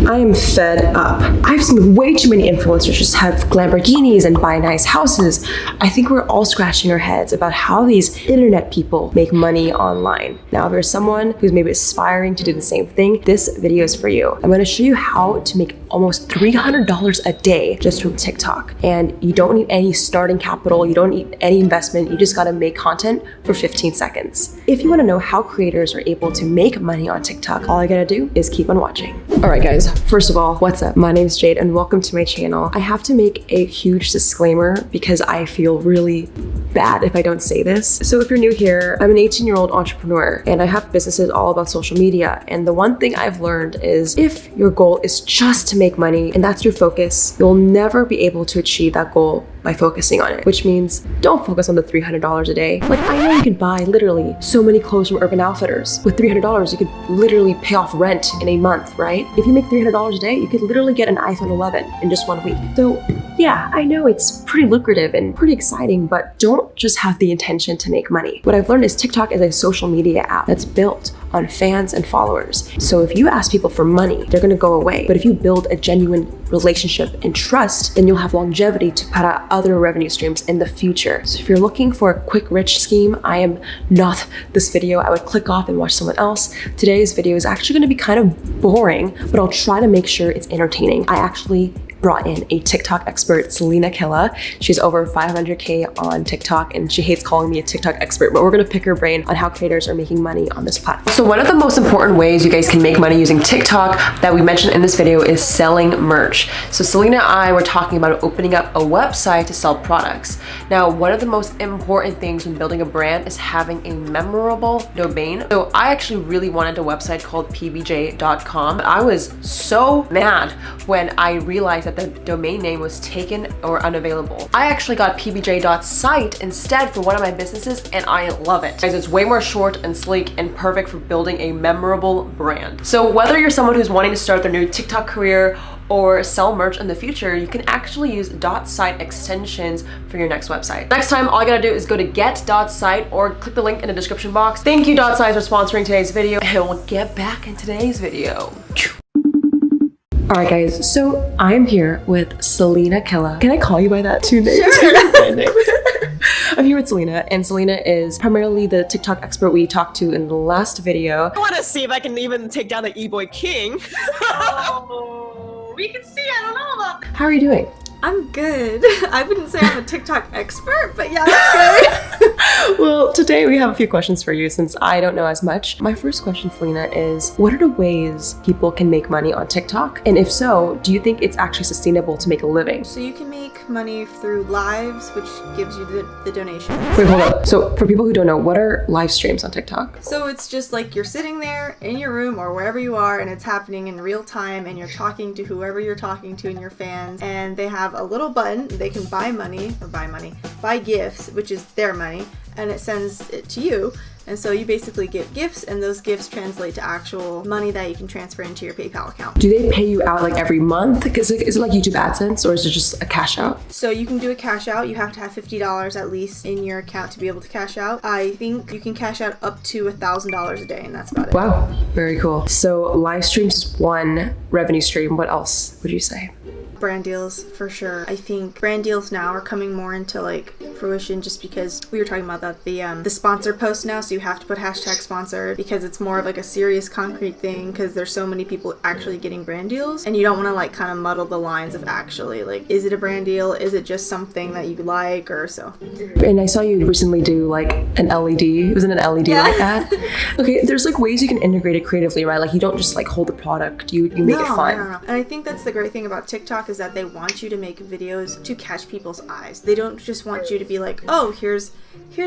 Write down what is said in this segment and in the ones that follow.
I am fed up. I've seen way too many influencers just have Lamborghinis and buy nice houses. I think we're all scratching our heads about how these internet people make money online. Now, if you're someone who's maybe aspiring to do the same thing, this video is for you. I'm gonna show you how to make almost $300 a day just from TikTok. And you don't need any starting capital, you don't need any investment, you just gotta make content for 15 seconds. If you wanna know how creators are able to make money on TikTok, all I gotta do is keep on watching. All right guys, first of all, what's up? My name is Jade and welcome to my channel. I have to make a huge disclaimer because I feel really bad if I don't say this. So if you're new here, I'm an 18-year-old entrepreneur and I have businesses all about social media. And the one thing I've learned is if your goal is just to make money and that's your focus, you'll never be able to achieve that goal by focusing on it, which means don't focus on the $300 a day. Like, I know you could buy literally so many clothes from Urban Outfitters. With $300, you could literally pay off rent in a month, right? If you make $300 a day, you could literally get an iPhone 11 in just 1 week. So yeah, I know it's pretty lucrative and pretty exciting, but don't just have the intention to make money. What I've learned is TikTok is a social media app that's built on fans and followers. So if you ask people for money, they're gonna go away. But if you build a genuine relationship and trust, then you'll have longevity to put out other revenue streams in the future. So if you're looking for a quick rich scheme, I am not this video. I would click off and watch someone else. Today's video is actually gonna be kind of boring, but I'll try to make sure it's entertaining. I actually brought in a TikTok expert, Selena Killa. She's over 500K on TikTok and she hates calling me a TikTok expert, but we're gonna pick her brain on how creators are making money on this platform. So one of the most important ways you guys can make money using TikTok that we mentioned in this video is selling merch. So Selena and I were talking about opening up a website to sell products. Now, one of the most important things when building a brand is having a memorable domain. So I actually really wanted a website called pbj.com. I was so mad when I realized that the domain name was taken or unavailable. I actually got pbj.site instead for one of my businesses and I love it. Guys, it's way more short and sleek and perfect for building a memorable brand. So whether you're someone who's wanting to start their new TikTok career or sell merch in the future, you can actually use .site extensions for your next website. Next time, all you gotta do is go to get.site or click the link in the description box. Thank you .site for sponsoring today's video and we'll get back in today's video. All right guys, so I'm here with Selena Killa. Can I call you by that too? Sure. I'm here with Selena, and Selena is primarily the TikTok expert we talked to in the last video. I want to see if I can even take down the e-boy king. Oh, we can see, I don't know about that. How are you doing? I'm good. I wouldn't say I'm a TikTok expert, but yeah, I'm good. Well, today we have a few questions for you since I don't know as much. My first question, Selena, is what are the ways people can make money on TikTok? And if so, do you think it's actually sustainable to make a living? So you can make money through lives, which gives you the donation. Wait, hold up. So for people who don't know, what are live streams on TikTok? So it's just like you're sitting there in your room or wherever you are and it's happening in real time and you're talking to whoever you're talking to and your fans, and they have a little button, they can buy gifts, which is their money, and it sends it to you. And so you basically get gifts and those gifts translate to actual money that you can transfer into your PayPal account. Do they pay you out like every month? Is it like YouTube AdSense or is it just a cash out? So you can do a cash out. You have to have $50 at least in your account to be able to cash out. I think you can cash out up to $1,000 a day and that's about it. Wow, very cool. So live streams is one revenue stream. What else would you say? Brand deals for sure. I think brand deals now are coming more into like fruition just because we were talking about that the sponsor post now, so you have to put hashtag sponsored because it's more of like a serious concrete thing because there's so many people actually getting brand deals and you don't want to like kind of muddle the lines of actually like, is it a brand deal, is it just something that you like, or so. And I saw you recently do like an LED. It was in an LED like that. Okay, there's like ways you can integrate it creatively, right? Like you don't just like hold the product, you make it fun. No. And I think that's the great thing about TikTok is that they want you to make videos to catch people's eyes. They don't just want you to be like, oh, here's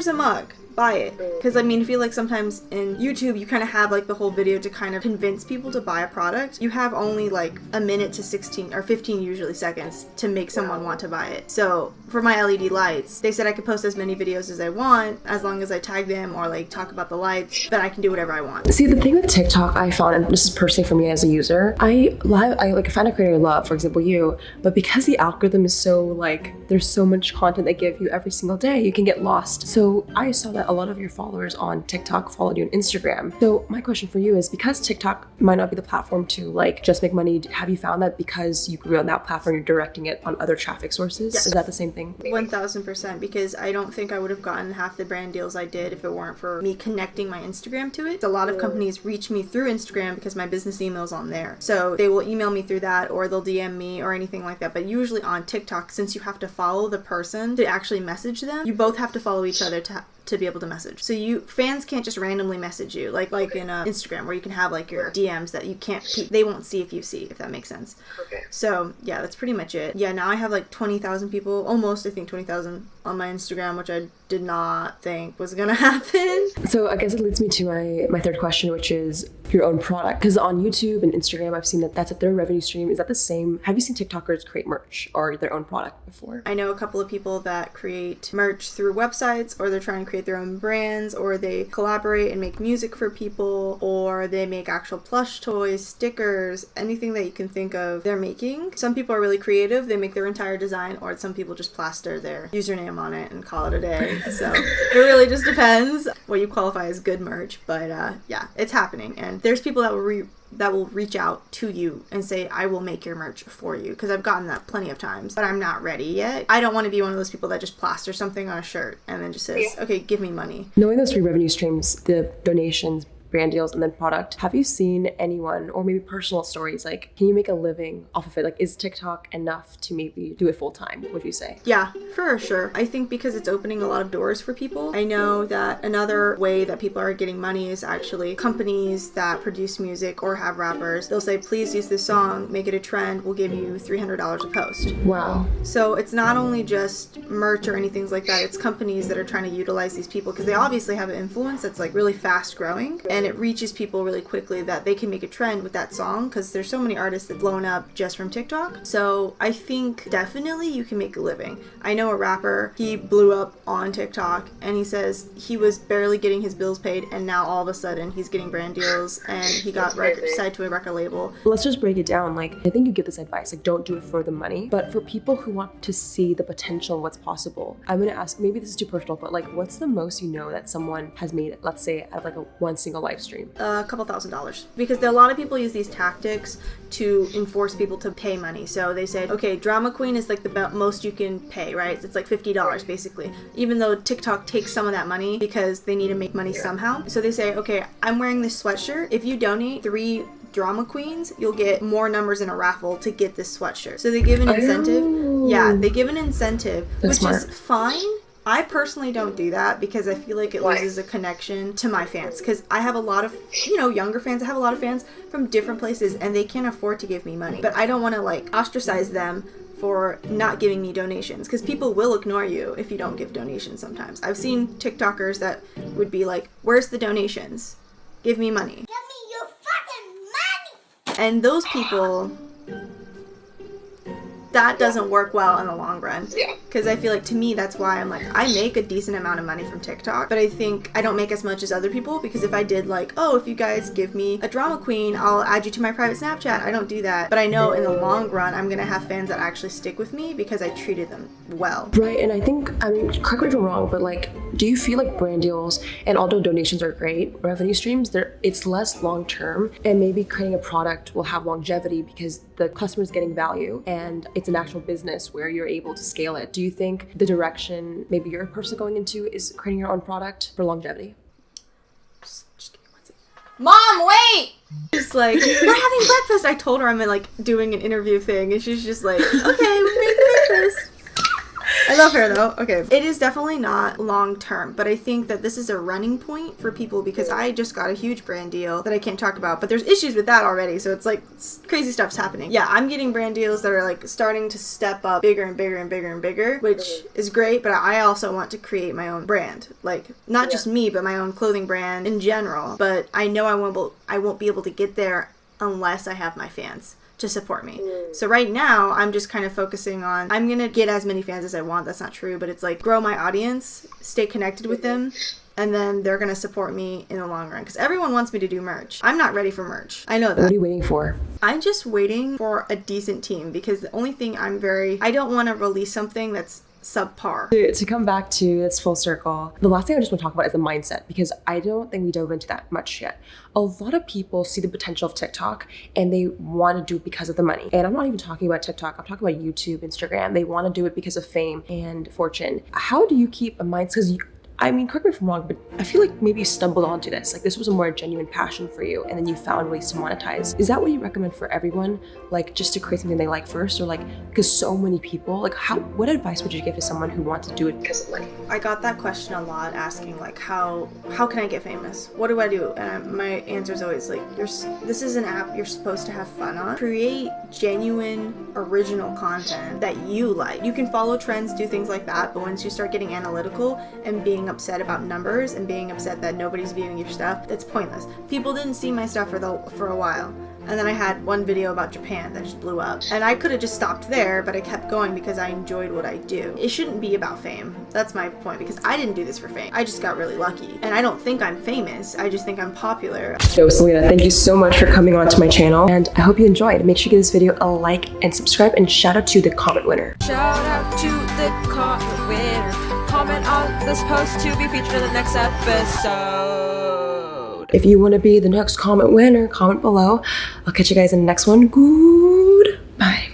a mug, buy it. Because I mean, I feel like sometimes in YouTube you kind of have like the whole video to kind of convince people to buy a product. You have only like a minute to 16 or 15 usually seconds to make someone want to buy it. So for my LED lights, they said I could post as many videos as I want as long as I tag them or like talk about the lights, but I can do whatever I want. See, the thing with TikTok I found, and this is personally for me as a user, I like find a creator I love, for example you, but because the algorithm is so like, there's so much content they give you every single day, you can get lost. So I saw that a lot of your followers on TikTok followed you on Instagram. So my question for you is, because TikTok might not be the platform to like just make money, have you found that because you grew on that platform, you're directing it on other traffic sources? Yes. Is that the same thing? 1000%, because I don't think I would have gotten half the brand deals I did if it weren't for me connecting my Instagram to it. A lot of companies reach me through Instagram because my business email is on there. So they will email me through that, or they'll DM me or anything like that. But usually on TikTok, since you have to follow the person to actually message them, you both have to follow each other to be able to message. So fans can't just randomly message you like in Instagram, where you can have like your DMs that you can't, they won't see if that makes sense. Okay. So yeah, that's pretty much it. Yeah, now I have like 20,000 people, almost, I think 20,000 on my Instagram, which I did not think was gonna happen. So I guess it leads me to my third question, which is your own product. Because on YouTube and Instagram, I've seen that that's their revenue stream. Is that the same? Have you seen TikTokers create merch or their own product before? I know a couple of people that create merch through websites, or they're trying to create their own brands, or they collaborate and make music for people, or they make actual plush toys, stickers, anything that you can think of they're making. Some people are really creative. They make their entire design, or some people just plaster their username on it and call it a day. So it really just depends what you qualify as good merch. But yeah, it's happening. And there's people that will reach out to you and say, I will make your merch for you, because I've gotten that plenty of times, but I'm not ready yet. I don't want to be one of those people that just plaster something on a shirt and then just says, okay, give me money. Knowing those three revenue streams, the donations, brand deals, and then product, have you seen anyone, or maybe personal stories, like, can you make a living off of it? Like, is TikTok enough to maybe do it full time, would you say? Yeah, for sure. I think because it's opening a lot of doors for people. I know that another way that people are getting money is actually companies that produce music or have rappers. They'll say, please use this song, make it a trend, we'll give you $300 a post. Wow. So it's not only just merch or anything like that, it's companies that are trying to utilize these people, because they obviously have an influence that's like really fast growing, and it reaches people really quickly that they can make a trend with that song, because there's so many artists that blown up just from TikTok. So I think definitely you can make a living. I know a rapper, he blew up on TikTok, and he says he was barely getting his bills paid, and now all of a sudden he's getting brand deals, and he got signed to a record label. Let's just break it down. Like, I think you give this advice, like, don't do it for the money, but for people who want to see the potential of what's possible, I'm gonna ask, maybe this is too personal, but like, what's the most you know that someone has made, let's say, out of like one single live stream? A couple $1,000s, because a lot of people use these tactics to enforce people to pay money. So they say, okay, drama queen is like the most you can pay, right? It's like $50 basically, even though TikTok takes some of that money because they need to make money somehow. So they say, okay, I'm wearing this sweatshirt. If you donate 3 drama queens, you'll get more numbers in a raffle to get this sweatshirt. So they give an incentive. Oh. Yeah, they give an incentive, That's which smart. is fine. I personally don't do that because I feel like it loses a connection to my fans, because I have a lot of, younger fans. I have a lot of fans from different places, and they can't afford to give me money. But I don't want to like ostracize them for not giving me donations, because people will ignore you if you don't give donations sometimes. I've seen TikTokers that would be like, where's the donations? Give me money. Give me your fucking money! And those people, that doesn't work well in the long run. Yeah. Because I feel like, to me, that's why I'm like, I make a decent amount of money from TikTok, but I think I don't make as much as other people, because if I did like, oh, if you guys give me a drama queen, I'll add you to my private Snapchat. I don't do that. But I know in the long run, I'm going to have fans that actually stick with me because I treated them well. Right, and I think, correct me if I'm wrong, but like, do you feel like brand deals, and although donations are great, revenue streams, it's less long-term, and maybe creating a product will have longevity because the customer's getting value, and it's an actual business where you're able to scale it. Do you think the direction maybe you're personally going into is creating your own product for longevity? Just give me 1 second. Mom, wait! Just like, we're having breakfast. I told her I'm like doing an interview thing, and she's just like, okay, we're making breakfast. I love her though. Okay. It is definitely not long term, but I think that this is a running point for people, because I just got a huge brand deal that I can't talk about, but there's issues with that already. So it's like crazy stuff's happening. Yeah, I'm getting brand deals that are like starting to step up bigger and bigger and bigger and bigger, which is great, but I also want to create my own brand. Like, not just me, but my own clothing brand in general. But I know I won't be able to get there unless I have my fans to support me. So right now, I'm just kind of focusing on, I'm gonna get as many fans as I want. That's not true, but it's like grow my audience, stay connected with them, and then they're gonna support me in the long run. Because everyone wants me to do merch. I'm not ready for merch. I know that. What are you waiting for? I'm just waiting for a decent team, because the only thing I don't want to release something that's subpar. To come back to this full circle, the last thing I just want to talk about is the mindset, because I don't think we dove into that much yet. A lot of people see the potential of TikTok and they want to do it because of the money. And I'm not even talking about TikTok, I'm talking about YouTube, Instagram. They want to do it because of fame and fortune. How do you keep a mindset? Because I mean, correct me if I'm wrong, but I feel like maybe you stumbled onto this. Like this was a more genuine passion for you and then you found ways to monetize. Is that what you recommend for everyone? Like just to create something they like first, or like, because so many people, like what advice would you give to someone who wants to do it because of money? I got that question a lot, asking like, how can I get famous? What do I do? And my answer is always like, this is an app you're supposed to have fun on. Create genuine, original content that you like. You can follow trends, do things like that, but once you start getting analytical and being upset about numbers and being upset that nobody's viewing your stuff, that's pointless. People didn't see my stuff for a while. And then I had one video about Japan that just blew up. And I could have just stopped there, but I kept going because I enjoyed what I do. It shouldn't be about fame. That's my point, because I didn't do this for fame. I just got really lucky. And I don't think I'm famous. I just think I'm popular. So Selena, thank you so much for coming on to my channel, and I hope you enjoyed. Make sure you give this video a like and subscribe, and shout out to the comment winner. Shout out to the comment winner. Comment on this post to be featured in the next episode. If you want to be the next comment winner, comment below. I'll catch you guys in the next one. Goodbye.